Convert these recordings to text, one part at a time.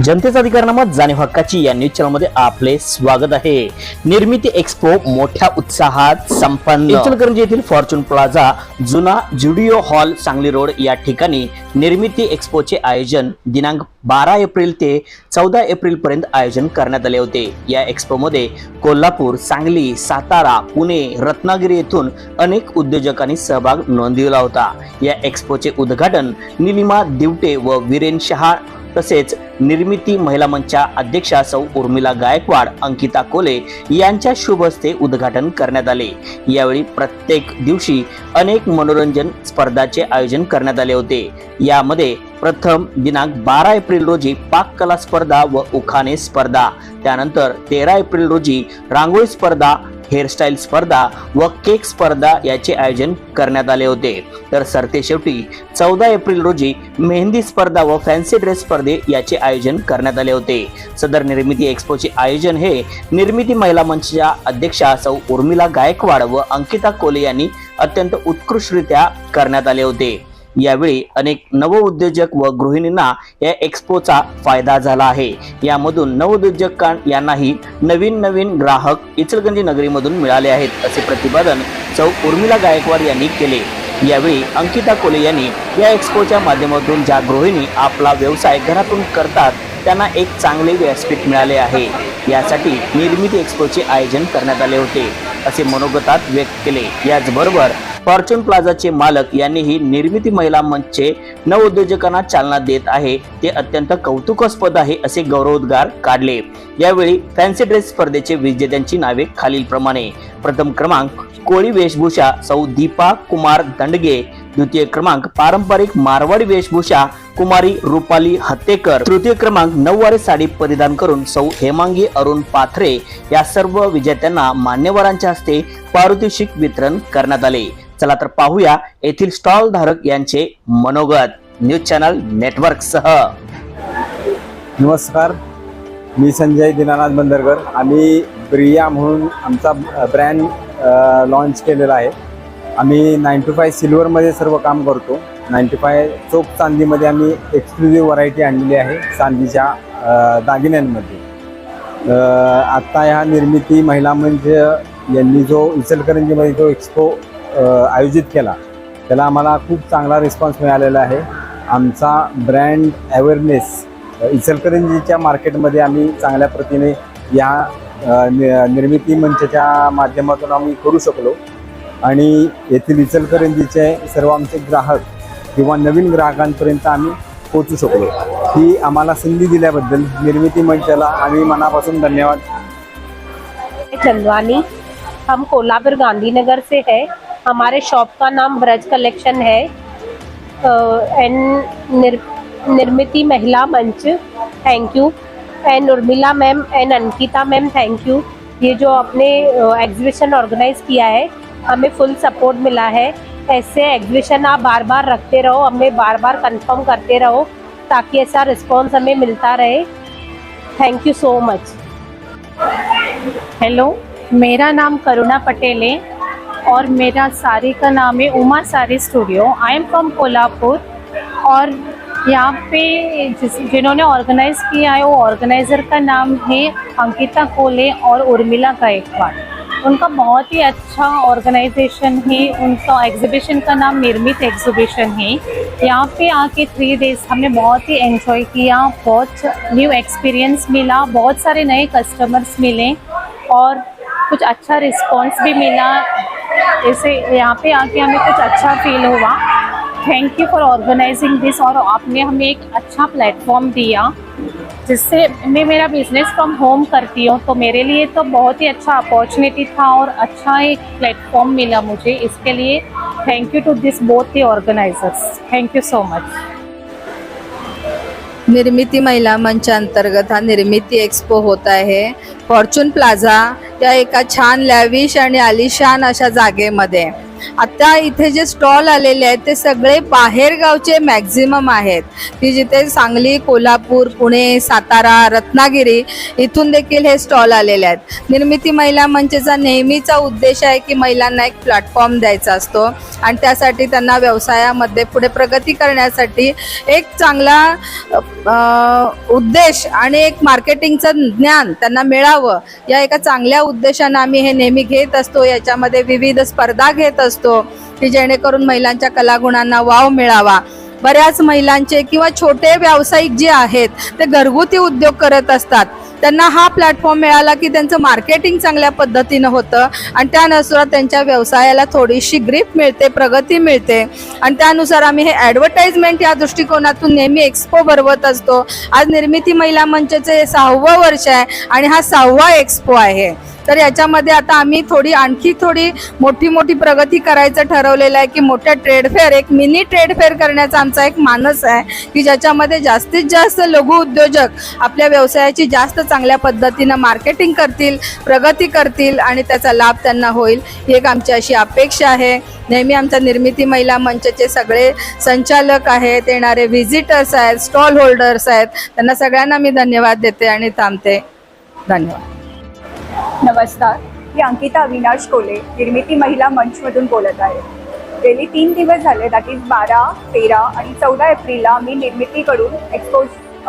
जनतेचा अधिकारनामा जाणीव हक्काची या न्यूज चॅनल मध्ये आपले स्वागत आहे। निर्मिती एक्सपो मोठ्या उत्साहात संपन्न। इचलकरंजी येथील फॉर्च्यून प्लाझा जुना जुडिओ हॉल सांगली रोड या ठिकाणी निर्मिती एक्सपोचे आयोजन दिनांक 12 एप्रिल ते 14 एप्रिल पर्यंत आयोजन करण्यात आले होते। या एक्सपो मध्ये कोल्हापूर, सांगली, सातारा, पुणे, रत्नागिरी येथून अनेक उद्योजकांनी सहभाग नोंदविला होता। या एक्सपोचे उद्घाटन निलिमा दिवटे व वीरेन शहा तसेच निर्मिती महिला मंचच्या अध्यक्षा सौ उर्मिला गायकवाड, अंकिता कोले यांच्या शुभ हस्ते उद्घाटन करण्यात आले। यावेळी प्रत्येक दिवशी अनेक मनोरंजन स्पर्धांचे आयोजन करण्यात आले होते। यामध्ये प्रथम दिनांक 12 एप्रिल रोजी पाककला स्पर्धा व उखाणे स्पर्धा, त्यानंतर 13 एप्रिल रोजी रांगोळी स्पर्धा, हेअरस्टाईल स्पर्धा व केक स्पर्धा याचे आयोजन करण्यात आले होते। तर सरतेशेवटी 14 एप्रिल रोजी मेहंदी स्पर्धा व फॅन्सी ड्रेस स्पर्धे याचे आयोजन करण्यात आले होते। सदर निर्मिती एक्सपोचे आयोजन हे निर्मिती महिला मंचच्या अध्यक्षा सौ उर्मिला गायकवाड व अंकिता कोले यांनी अत्यंत उत्कृष्टरित्या करण्यात आले होते। यावेळी अनेक नवउद्योजक व गृहिणींना या एक्सपोचा फायदा झाला आहे। यामधून नवउद्योजक यांनाही नवीन ग्राहक इचलकरंजी नगरीमधून मिळाले आहेत, असे प्रतिपादन सौ उर्मिला गायकवाड यांनी केले। यावेळी अंकिता कोले यांनी या एक्सपोच्या माध्यमातून ज्या गृहिणी आपला व्यवसाय घरातून करतात त्यांना एक चांगले व्यासपीठ मिळाले आहे, यासाठी निर्मिती एक्सपोचे आयोजन करण्यात आले होते, असे मनोगतात व्यक्त केले। याचबरोबर फॉर्च्यून प्लाझाचे मालक यांनीही निर्मिती महिला मंचचे नवउद्योजकांना चालना देत आहे ते अत्यंत कौतुकास्पद आहे, असे गौरवोद्गार काढले। यावेळी फॅन्सी ड्रेस स्पर्धेचे विजेत्यांची नावे खालील प्रमाणे: प्रथम क्रमांक कोळी वेशभूषा सौ दीपा कुमार दंडगे, द्वितीय क्रमांक पारंपरिक मारवाडी वेशभूषा कुमारी रुपाली हत्तेकर, तृतीय क्रमांक नऊवारी साडी परिधान करून सौ हेमांगी अरुण पाथरे या सर्व विजेत्यांना मान्यवरांच्या हस्ते पारितोषिक वितरण करण्यात आले। चला तर पाहूया येथील स्टॉल धारक यांचे मनोगत न्यूज चॅनल नेटवर्क सह। नमस्कार, मी संजय दीनानाथ बंदरकर। आम्ही ब्रिया म्हणून आमचा ब्रँड लॉन्च केलेला आहे। आम्ही 9 to 5 सिल्वरमध्ये सर्व काम करतो। 9 to 5 चोख चांदीमध्ये आम्ही एक्सक्लुझिव्ह व्हरायटी आणलेली आहे चांदीच्या दागिन्यांमध्ये। आत्ता ह्या निर्मिती महिला मंच यांनी जो इचलकरंजीमध्ये जो एक्सपो आयोजित केला त्याला आम्हाला खूप चांगला रिस्पॉन्स मिळालेला आहे। आमचा ब्रँड अवेअरनेस इचलकरंजीच्या मार्केटमध्ये आम्ही चांगल्या प्रतीने या निर्मिती मंचच्या माध्यमातून आम्ही करू शकलो आणि येथील इचलकरंजीचे सर्व आमचे ग्राहक किंवा नवीन ग्राहकांपर्यंत आम्ही पोहोचू शकलो। ही आम्हाला संधी दिल्याबद्दल निर्मिती मंचाला आम्ही मनापासून धन्यवाद। चंदवानी, हम कोल्हापुर गांधीनगर से है। हमारे शॉप का नाम ब्रज कलेक्शन है एंड निर्मिती महिला मंच, thank you. End Urmila ma'am end Ankita ma'am, thank you. ये जो आपने एग्जीबिशन ऑर्गेनाइज किया है हमें फुल सपोर्ट मिला है। ऐसे एग्जीबिशन आप बार बार रखते रहो, हमें बार बार कंफर्म करते रहो ताकि ऐसा रिस्पॉन्स हमें मिलता रहे। Thank you so much. Hello, मेरा नाम करुणा पटेल है और मेरा साड़ी का नाम है Uma sari studio. I am from Kolhapur और यहाँ पे जिन्होंने ऑर्गेनाइज़ किया है वो ऑर्गेनाइज़र का नाम है अंकिता कोले और उर्मिला गायकवाड़। उनका बहुत ही अच्छा ऑर्गेनाइजेशन है। उनका एग्जीबिशन का नाम निर्मित एग्जीबिशन है। यहाँ पे आके 3 days हमने बहुत ही एंजॉय किया, बहुत न्यू एक्सपीरियंस मिला, बहुत सारे नए कस्टमर्स मिले और कुछ अच्छा रिस्पॉन्स भी मिला। ऐसे यहाँ पे आके हमें कुछ अच्छा फील हुआ। थैंक यू फॉर ऑर्गेनाइजिंग दिस। और आपने हमें एक अच्छा प्लेटफॉर्म दिया जिससे मैं मेरा बिजनेस फ्रॉम होम करती हूँ, तो मेरे लिए तो बहुत ही अच्छा अपॉर्चुनिटी था और अच्छा एक प्लेटफॉर्म मिला मुझे। इसके लिए thank you to this both the organizers. Thank you so much. निर्मिती महिला मंच अंतर्गत हा निर्मिती एक्सपो होत आहे फॉर्च्यून प्लाझा या एका छान लॅविश आणि आलिशान अशा जागेमध्ये। आता इथे जे स्टॉल आलेले आहेत ते सगळे बाहेर गावचे मॅक्झिमम आहेत, की जिथे सांगली, कोल्हापूर, पुणे, सातारा, रत्नागिरी इथून देखील हे स्टॉल आलेले आहेत। निर्मिती महिला मंचचा नेहमीचा उद्देश आहे की महिलांना एक प्लॅटफॉर्म द्यायचा असतो आणि त्यासाठी त्यांना व्यवसायामध्ये पुढे प्रगती करण्यासाठी एक चांगला उद्देश आणि एक मार्केटिंगचं ज्ञान त्यांना मिळावं या एका चांगल्या उद्देशानं आम्ही हे नेहमी घेत असतो. याच्यामध्ये विविध स्पर्धा घेत असतो की जेणेकरून महिलांच्या कलागुणांना वाव मिळावा. बऱ्याच महिलांचे किंवा छोटे व्यावसायिक जे आहेत ते घरगुती उद्योग करत असतात. त्यांना हा प्लॅटफॉर्म मिळाला की त्यांचं मार्केटिंग चांगल्या पद्धतीनं होतं आणि त्यानुसार त्यांच्या व्यवसायाला थोडीशी ग्रीप मिळते, प्रगती मिळते आणि त्यानुसार आम्ही हे ॲडव्हर्टाइजमेंट या दृष्टिकोनातून नेहमी एक्सपो भरवत असतो. आज निर्मिती महिला मंचचे 6वं वर्ष आहे आणि हा 6वा एक्सपो आहे. तर याच्यामध्ये आता आम्ही आणखी थोडी मोठी प्रगती करायचं ठरवलेलं आहे की मोठ्या ट्रेड फेअर, एक मिनी ट्रेड फेअर करण्याचा आमचा एक मानस आहे की ज्याच्यामध्ये जास्तीत जास्त लघु उद्योजक आपल्या व्यवसायाची जास्त चांगल्या पद्धतीनं मार्केटिंग करतील, प्रगती करतील आणि त्याचा लाभ त्यांना होईल ही एक आमची अशी अपेक्षा आहे. नेहमी आमच्या निर्मिती महिला मंचचे सगळे संचालक आहेत, येणारे व्हिजिटर्स आहेत, स्टॉल होल्डर्स आहेत, त्यांना सगळ्यांना मी धन्यवाद देते आणि थांबते. धन्यवाद. नमस्कार, मी अंकिता अविनाश कोले निर्मिती महिला मंचमधून बोलत आहे. गेली 3 दिवस झाले, दॅट इज 12, 13 आणि 14 एप्रिलला मी निर्मितीकडून एक्सपो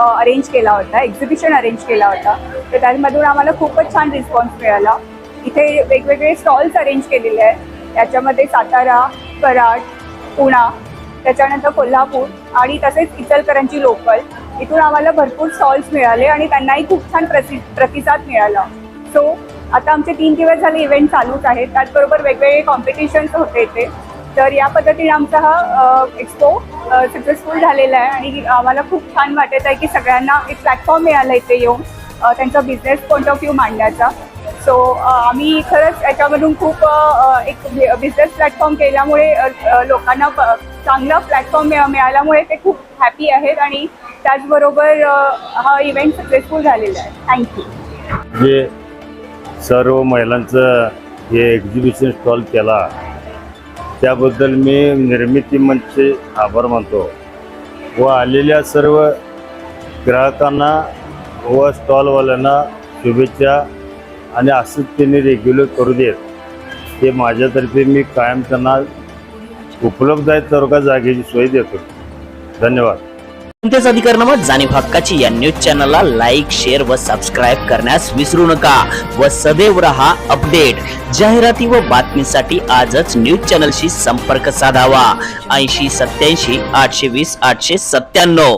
अरेंज केला होता, एक्झिबिशन अरेंज केला होता. तर त्यामधून आम्हाला खूपच छान रिस्पॉन्स मिळाला. इथे वेगवेगळे स्टॉल्स अरेंज केलेले आहेत. याच्यामध्ये सातारा, कराड, पुणा, त्याच्यानंतर कोल्हापूर आणि तसेच इचलकरंजी लोकल, इथून आम्हाला भरपूर स्टॉल्स मिळाले आणि त्यांनाही खूप छान प्रतिसाद मिळाला. सो आता आमचे 3 दिवस झाले इव्हेंट चालूच आहेत. त्याचबरोबर वेगवेगळे कॉम्पिटिशन्स होते इथे. तर या पद्धतीने आमचा हा एक्सपो सक्सेसफुल झालेला आहे आणि आम्हाला खूप छान वाटत आहे की सगळ्यांना एक प्लॅटफॉर्म मिळाला इथे येऊन त्यांचा बिझनेस पॉईंट ऑफ व्ह्यू मांडण्याचा. सो आम्ही खरंच याच्यामधून खूप एक बिझनेस प्लॅटफॉर्म केल्यामुळे लोकांना चांगला प्लॅटफॉर्म मिळाल्यामुळे ते खूप हॅपी आहेत आणि त्याचबरोबर हा इव्हेंट सक्सेसफुल झालेला आहे. थँक्यू. जे सर्व महिलांचं हे एक्झिबिशन स्टॉल केला त्याबद्दल मी निर्मिती मंचचे आभार मानतो व आलेल्या सर्व ग्राहकांना व स्टॉलवाल्यांना शुभेच्छा आणि असंच त्यांनी रेग्युलर करू देत हे माझ्यातर्फे मी कायम त्यांना उपलब्ध आहेत सर्व का जागेची सोय देतो. धन्यवाद. कोणत्याच अधिकारनामा जाणीव हक्काची या न्यूज चॅनलला लाईक, शेअर व सबस्क्राईब करण्यास विसरू नका व सदैव रहा अपडेट. जाहिराती व बातमीसाठी आजच न्यूज चॅनलशी संपर्क साधावा. 80 87 820 897.